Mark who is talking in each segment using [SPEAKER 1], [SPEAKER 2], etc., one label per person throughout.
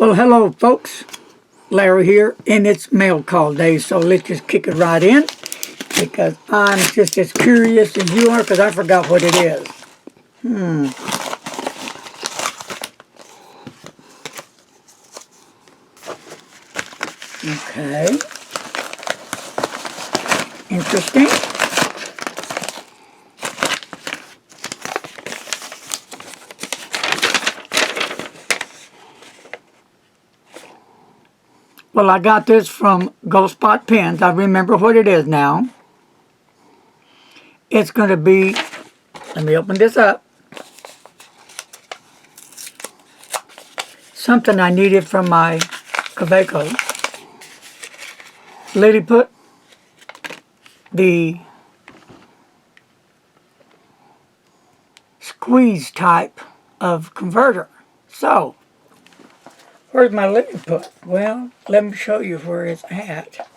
[SPEAKER 1] Well, hello folks, Larry here, and it's mail call day, so let's just kick it right in, because I'm just as curious as you are, because I forgot what it is. Okay. Interesting. Well, I got this from Gold Spot Pens. I remember what it is now. It's going to be, let me open this up, something I needed from my Kaweco. Lady put the squeeze type of converter. So, where's my lily put? Well, let me show you where it's at.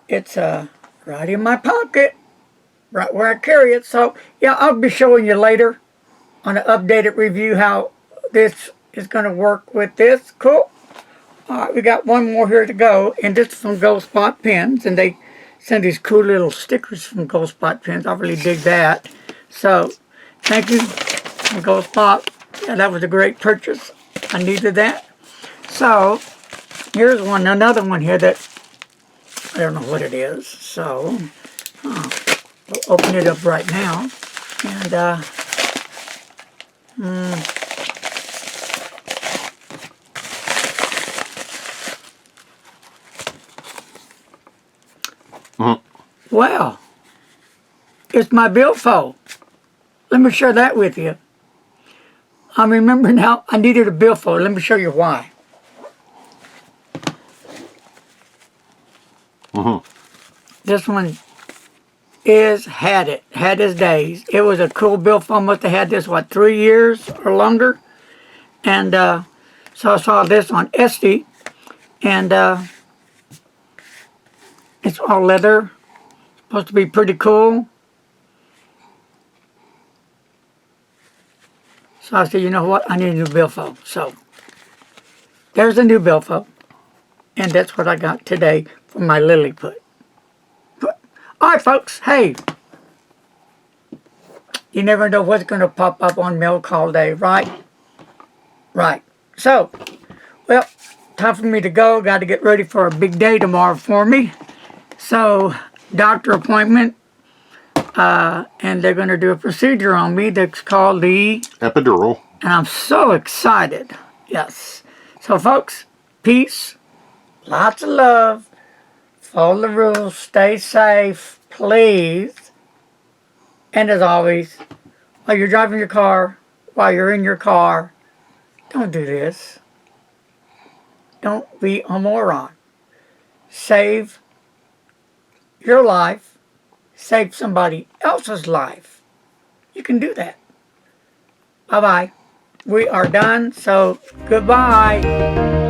[SPEAKER 1] It's right in my pocket, right where I carry it. So, yeah, I'll be showing you later on an updated review how this is going to work with this. Cool. All right, we got one more here to go, and this is from Gold Spot Pens, and they send these cool little stickers from Gold Spot Pens. I really dig that. So, thank you, Gold Spot. Yeah, that was a great purchase. I needed that. So, here's another one here that I don't know what it is. So, we'll open it up right now, and well, it's my billfold. Let me share that with you. I remember now I needed a billfold. Let me show you why. This one had its days. It was a cool billfold. Must have had this, what, 3 years or longer? And so I saw this on Etsy, and it's all leather. Supposed to be pretty cool. So I said, you know what? I need a new billfold. So there's a new billfold, and that's what I got today for my lily put. All right, folks. Hey, you never know what's going to pop up on mail call day, right? Right. So, well, time for me to go. Got to get ready for a big day tomorrow for me. So, doctor appointment, and they're going to do a procedure on me that's called the
[SPEAKER 2] epidural.
[SPEAKER 1] And I'm so excited. Yes. So, folks, peace, lots of love, follow the rules, stay safe, please. And as always, while you're driving your car, while you're in your car, don't do this. Don't be a moron. Save your life. Save somebody else's life. You can do that. Bye-bye. We are done, so goodbye.